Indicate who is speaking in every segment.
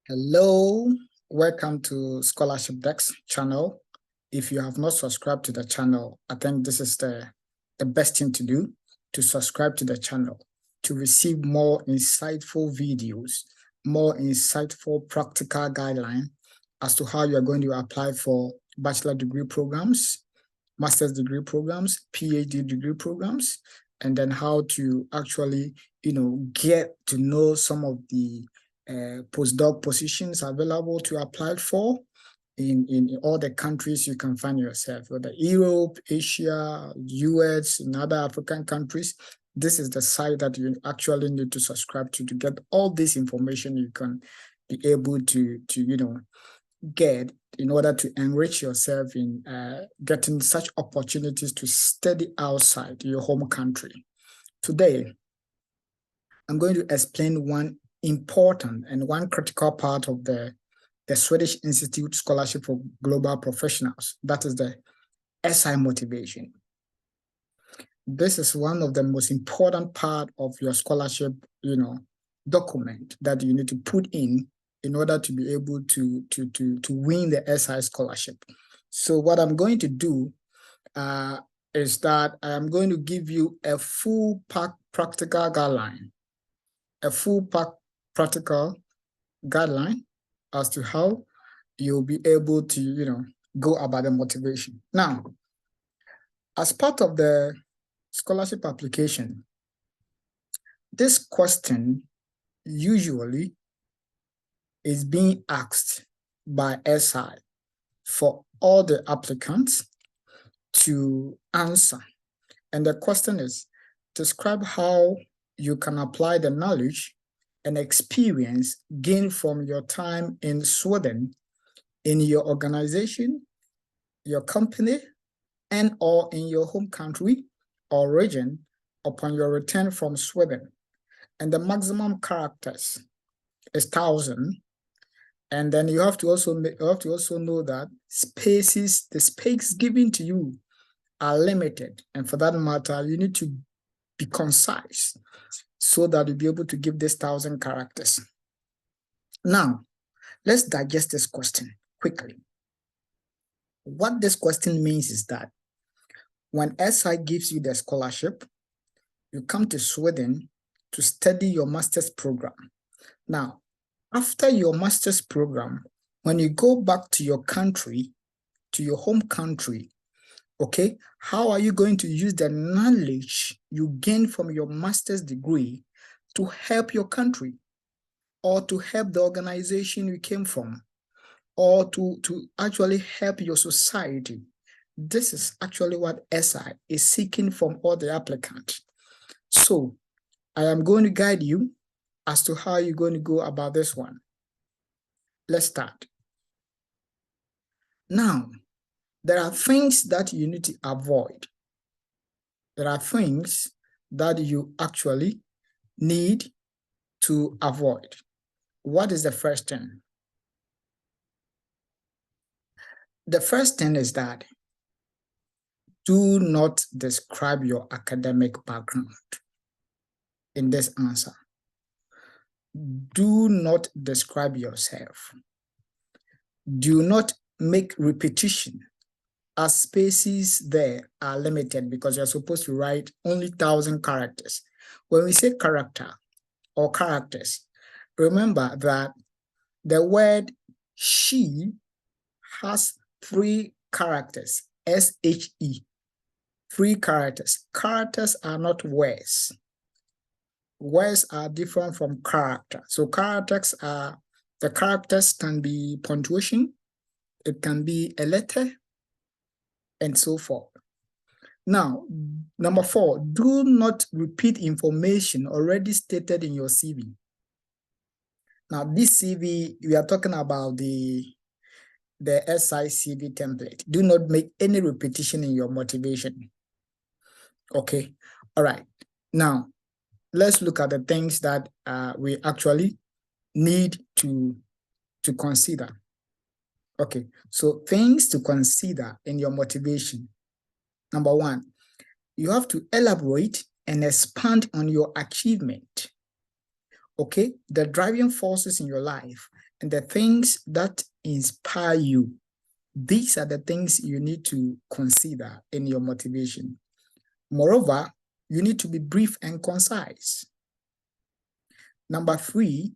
Speaker 1: Hello, welcome to Scholarship Desk channel. If you have not subscribed to the channel, I think this is the best thing to do, to subscribe to the channel, to receive more insightful videos, more insightful practical guidelines as to how you are going to apply for bachelor degree programs, master's degree programs, PhD degree programs, and then how to actually, get to know some of the postdoc positions available to apply for in all the countries you can find yourself, whether Europe, Asia, US, in other African countries. This is the site that you actually need to subscribe to get all this information you can be able to get in order to enrich yourself in getting such opportunities to study outside your home country. Today, I'm going to explain one important and one critical part of the Swedish Institute Scholarship for Global Professionals. That is the SI motivation. This is one of the most important part of your scholarship, document that you need to put in order to be able to win the SI scholarship. So what I'm going to do is that I am going to give you a full practical guideline, as to how you'll be able to, go about the motivation. Now, as part of the scholarship application, this question usually is being asked by SI for all the applicants to answer. And the question is, describe how you can apply the knowledge and experience gained from your time in Sweden in your organization, your company, and or in your home country or region upon your return from Sweden. And the maximum characters is 1,000. And then you have to also know that the space given to you are limited. And for that matter, you need to be concise so that you'll be able to give this 1,000 characters. Now, let's digest this question quickly. What this question means is that when SI gives you the scholarship, you come to Sweden to study your master's program. Now, after your master's program, when you go back to your country, to your home country, okay, how are you going to use the knowledge you gain from your master's degree to help your country or to help the organization you came from or to actually help your society? This is actually what SI is seeking from all the applicants. So I am going to guide you as to how you're going to go about this one. Let's start. Now, there are things that you need to avoid. There are things that you actually need to avoid. What is the first thing? The first thing is that do not describe your academic background in this answer. Do not describe yourself. Do not make repetition, as spaces there are limited because you're supposed to write only 1,000 characters. When we say character or characters, remember that the word she has 3 characters, S-H-E, 3 characters. Characters are not words. Words are different from character. So the characters can be punctuation, it can be a letter, and so forth. Now, number 4, do not repeat information already stated in your CV. Now, this CV, we are talking about the SI CV template. Do not make any repetition in your motivation. Okay, all right. Now, let's look at the things that we actually need to consider. Okay, so things to consider in your motivation. Number 1, you have to elaborate and expand on your achievement. Okay, the driving forces in your life and the things that inspire you. These are the things you need to consider in your motivation. Moreover, you need to be brief and concise. Number 3,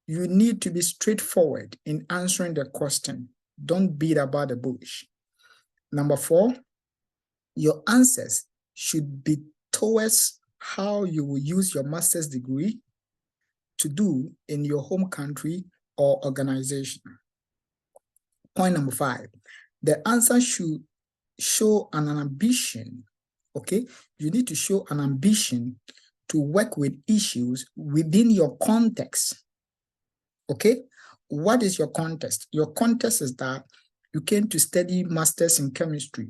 Speaker 1: you need to be straightforward in answering the question. Don't beat about the bush. Number 4, your answers should be towards how you will use your master's degree to do in your home country or organization. Point number 5, the answer should show an ambition, okay? You need to show an ambition to work with issues within your context, okay? What is your context? Your context is that you came to study masters in chemistry.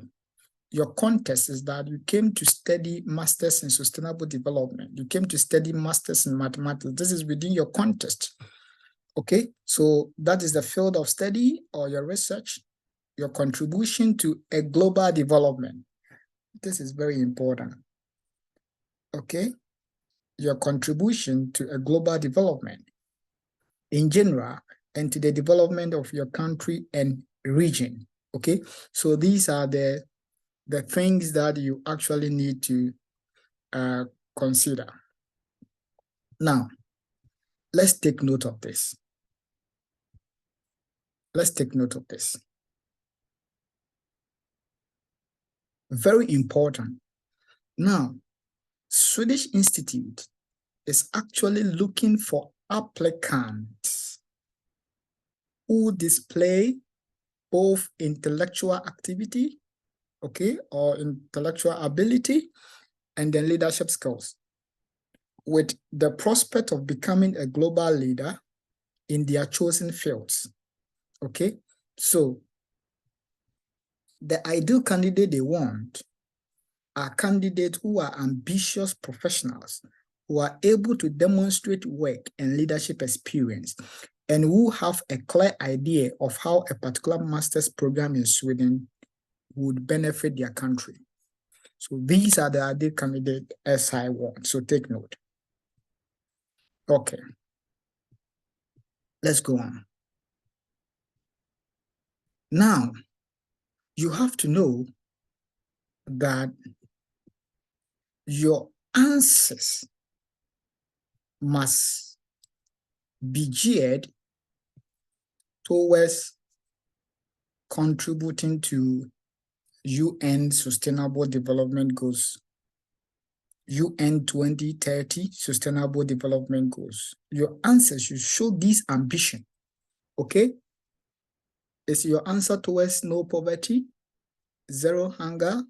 Speaker 1: Your context is that you came to study masters in sustainable development. You came to study masters in mathematics. This is within your context, okay? So that is the field of study or your research, your contribution to a global development. This is very important, okay? Your contribution to a global development in general and to the development of your country and region, okay? So these are the things that you actually need to consider. Now, let's take note of this. Let's take note of this. Very important. Now, Swedish Institute is actually looking for applicants who display both intellectual activity, okay, or intellectual ability, and then leadership skills, with the prospect of becoming a global leader in their chosen fields, okay? So the ideal candidate they want are candidates who are ambitious professionals, who are able to demonstrate work and leadership experience, and who have a clear idea of how a particular master's program in Sweden would benefit their country. So these are the ideal candidates as I want. So take note. Okay. Let's go on. Now, you have to know that your answers must be geared towards contributing to UN Sustainable Development Goals, UN 2030 Sustainable Development Goals. Your answers should show this ambition, okay? Is your answer towards no poverty, zero hunger,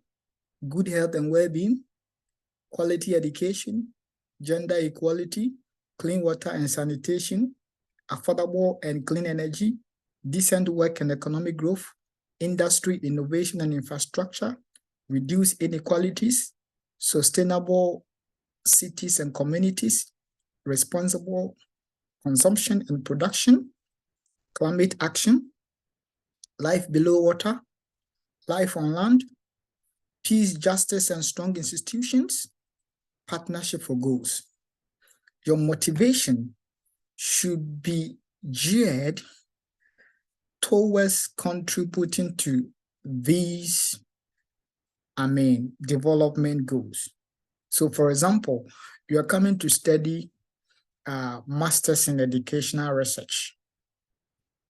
Speaker 1: good health and well-being, quality education, gender equality, clean water and sanitation, affordable and clean energy, decent work and economic growth, industry, innovation and infrastructure, reduce inequalities, sustainable cities and communities, responsible consumption and production, climate action, life below water, life on land, peace, justice, and strong institutions, partnership for goals. Your motivation should be geared towards contributing to these, development goals. So, for example, you are coming to study Masters in Educational Research,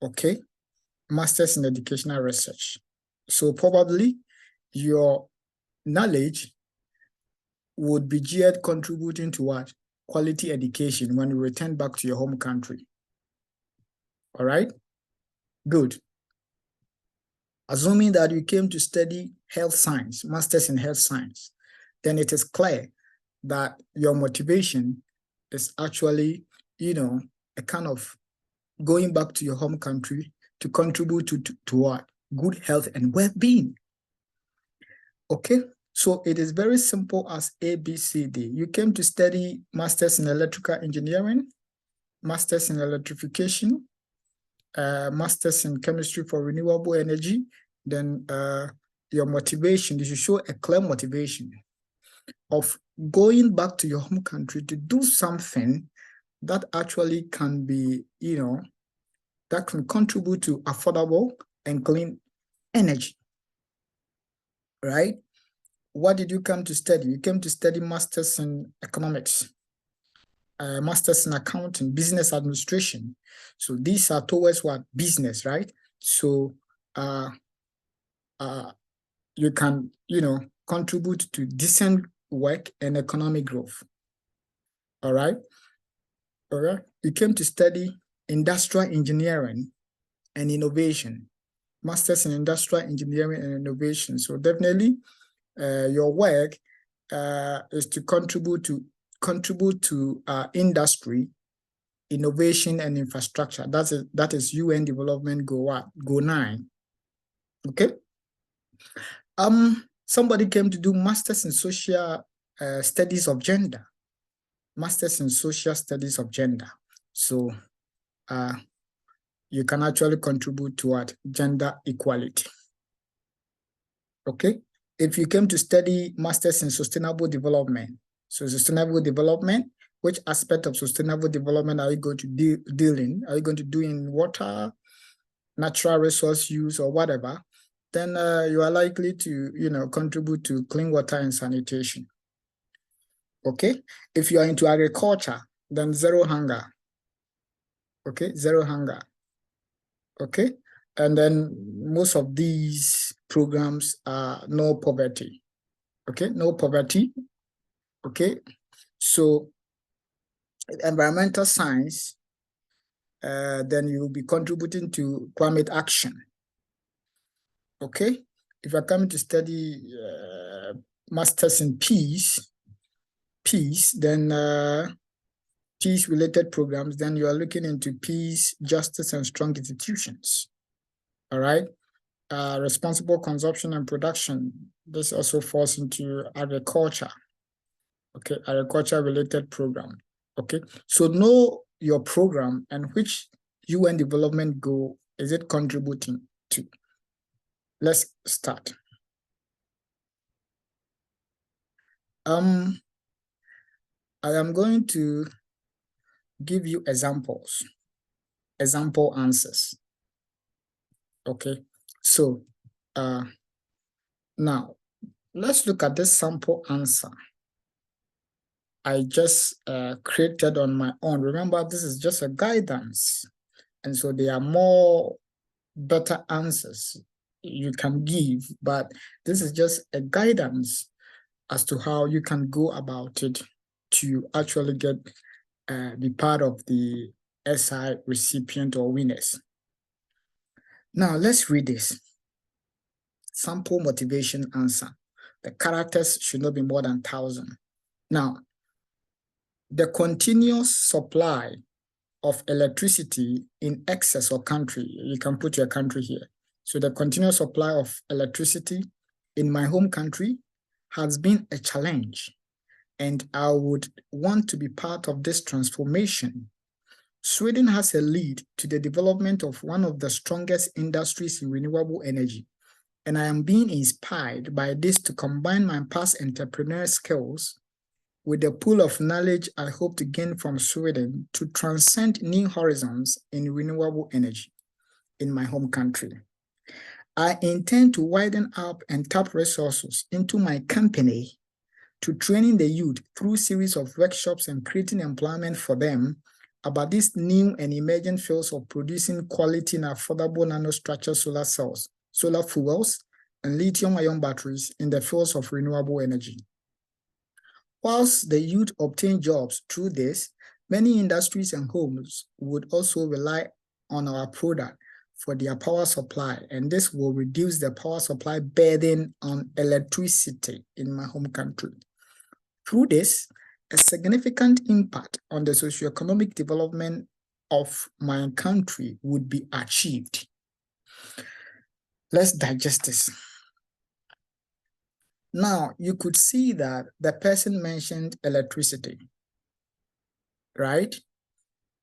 Speaker 1: okay? Masters in Educational Research. So probably your knowledge would be geared contributing to what? Quality education when you return back to your home country. All right? Good. Assuming that you came to study health science, Masters in Health Science, then it is clear that your motivation is actually, a kind of going back to your home country to contribute to what? Good health and well-being. Okay, so it is very simple as ABCD. You came to study Masters in Electrical Engineering, Masters in Electrification, Masters in Chemistry for Renewable Energy. Then your motivation, you should show a clear motivation of going back to your home country to do something that actually can be, that can contribute to affordable and clean energy, right? What did you come to study? You came to study masters in economics, masters in accounting, business administration. So these are towards what? Business, right? So you can, contribute to decent work and economic growth. All right. All right. You came to study industrial engineering and innovation, masters in industrial engineering and innovation. So definitely your work is to contribute to industry, innovation, and infrastructure. That is UN Development Goal 9. Okay. Somebody came to do masters in social studies of gender, masters in social studies of gender. So you can actually contribute toward gender equality. Okay. If you came to study masters in sustainable development, so sustainable development, which aspect of sustainable development are you going to deal in? Are you going to do in water, natural resource use, or whatever? Then you are likely to, contribute to clean water and sanitation. Okay. If you are into agriculture, then zero hunger. Okay. Zero hunger. Okay. And then most of these programs are no poverty. Okay. No poverty. Okay. So environmental science, then you will be contributing to climate action. Okay. If you're coming to study masters in peace, then peace-related programs, then you are looking into peace, justice, and strong institutions. All right. Responsible consumption and production. This also falls into agriculture. Okay, agriculture-related program. Okay, so know your program and which UN development goal is it contributing to. Let's start. I am going to give you example answers. Okay, so now let's look at this sample answer I just created on my own. Remember, this is just a guidance, and so there are more better answers you can give, but this is just a guidance as to how you can go about it to actually get be part of the SI recipient or winners. Now let's read this. Sample motivation answer. The characters should not be more than 1,000. Now, the continuous supply of electricity in excess or country, you can put your country here. So the continuous supply of electricity in my home country has been a challenge, and I would want to be part of this transformation. Sweden has a lead to the development of one of the strongest industries in renewable energy, and I am being inspired by this to combine my past entrepreneurial skills with the pool of knowledge I hope to gain from Sweden to transcend new horizons in renewable energy in my home country. I intend to widen up and tap resources into my company to training the youth through series of workshops and creating employment for them about these new and emerging fields of producing quality and affordable nanostructured solar cells, solar fuels, and lithium-ion batteries in the fields of renewable energy. Whilst the youth obtain jobs through this, many industries and homes would also rely on our product for their power supply, and this will reduce the power supply burden on electricity in my home country. Through this, a significant impact on the socioeconomic development of my country would be achieved. Let's digest this. Now, you could see that the person mentioned electricity, right?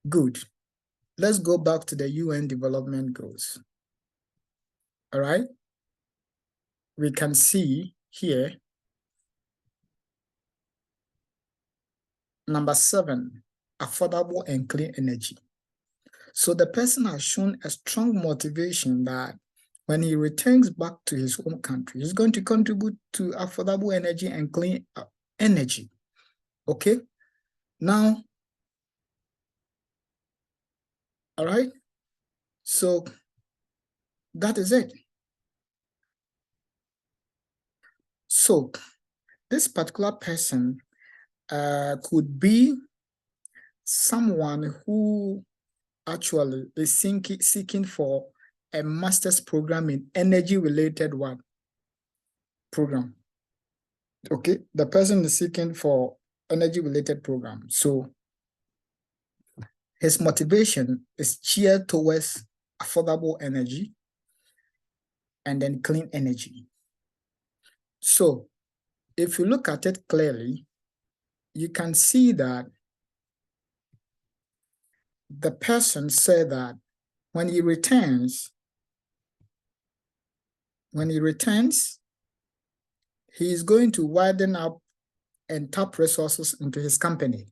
Speaker 1: Good. Let's go back to the UN Development Goals. All right? We can see here, number 7, affordable and clean energy. So the person has shown a strong motivation that when he returns back to his home country, he's going to contribute to affordable energy and clean energy. Okay? Now, all right? So that is it. So this particular person could be someone who actually is seeking for a master's program in energy-related one program. Okay, the person is seeking for energy-related program. So his motivation is geared towards affordable energy and then clean energy. So if you look at it clearly, you can see that the person said that when he returns, he is going to widen up and tap resources into his company.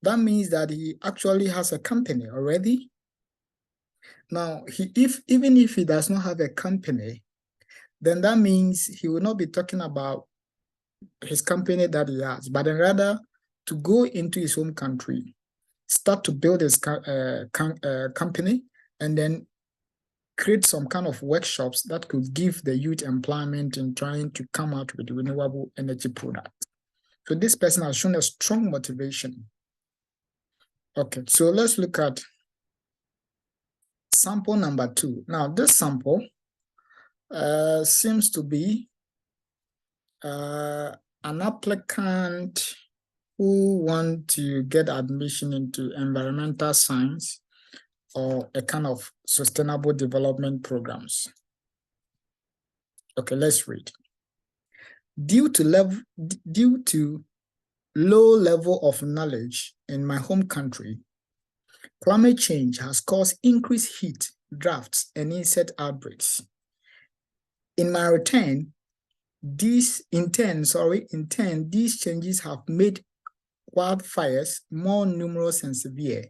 Speaker 1: That means that he actually has a company already. Now, even if he does not have a company, then that means he will not be talking about his company that he has, but then rather to go into his home country, start to build his company, and then create some kind of workshops that could give the youth employment in trying to come out with renewable energy products. So this person has shown a strong motivation. Okay, so let's look at sample number 2. Now, this sample seems to be an applicant who want to get admission into environmental science or a kind of sustainable development programs. Okay, let's read. Due to low level of knowledge in my home country, climate change has caused increased heat, droughts, and insect outbreaks. In my return, these changes have made wildfires more numerous and severe.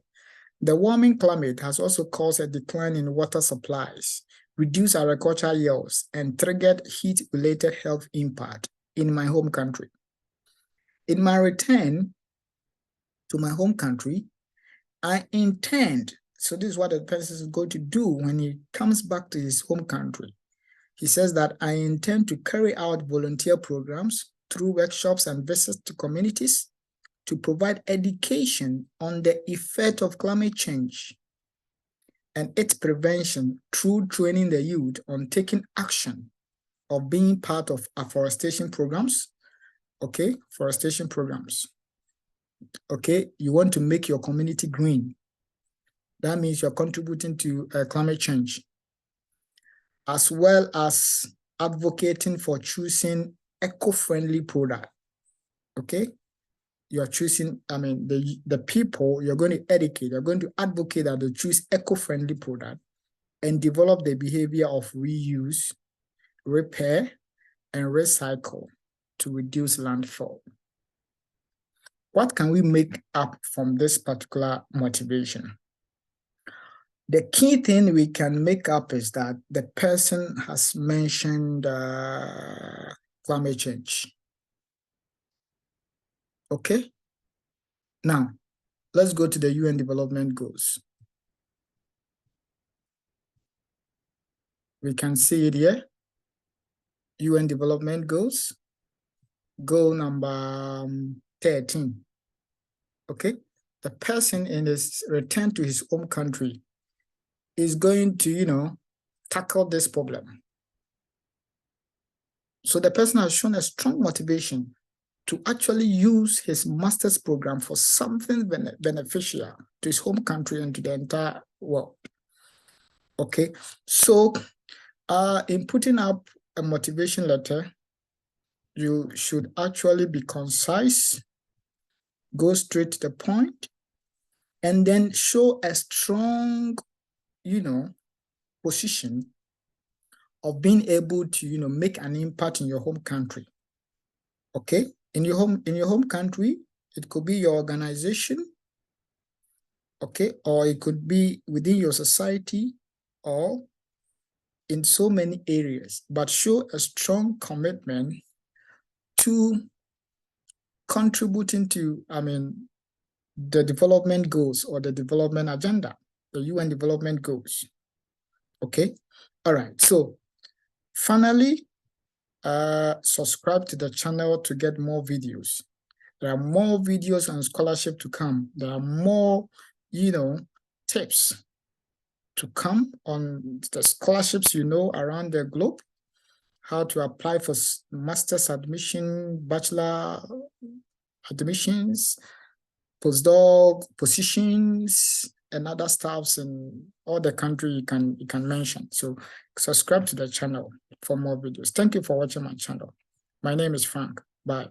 Speaker 1: The warming climate has also caused a decline in water supplies, reduced agricultural yields, and triggered heat-related health impact in my home country. In my return to my home country, I intend, so this is what the person is going to do when he comes back to his home country. He says that I intend to carry out volunteer programs through workshops and visits to communities to provide education on the effect of climate change and its prevention through training the youth on taking action of being part of afforestation programs. Okay, forestation programs. Okay, you want to make your community green. That means you're contributing to climate change, as well as advocating for choosing eco-friendly product. Okay, you're choosing, the people you're going to educate, you're going to advocate that they choose eco-friendly product and develop the behavior of reuse, repair, and recycle to reduce landfill. What can we make up from this particular motivation? The key thing we can make up is that the person has mentioned climate change. Okay? Now, let's go to the UN Development Goals. We can see it here. UN Development Goals. Goal number 13. Okay? The person in his return to his home country is going to, tackle this problem. So the person has shown a strong motivation to actually use his master's program for something beneficial to his home country and to the entire world. Okay, so in putting up a motivation letter, you should actually be concise, go straight to the point, and then show a strong, position of being able to, make an impact in your home country. Okay, in your home country, it could be your organization, okay? Or it could be within your society or in so many areas, but show a strong commitment to contributing to, the development goals or the development agenda, the UN development goals. Okay. All right. So finally, subscribe to the channel to get more videos. There are more videos on scholarship to come. There are more, tips to come on the scholarships, around the globe, how to apply for master's admission, bachelor admissions, postdoc positions, and other stuffs in all the country you can mention. So subscribe to the channel for more videos. Thank you for watching my channel. My name is Frank. Bye.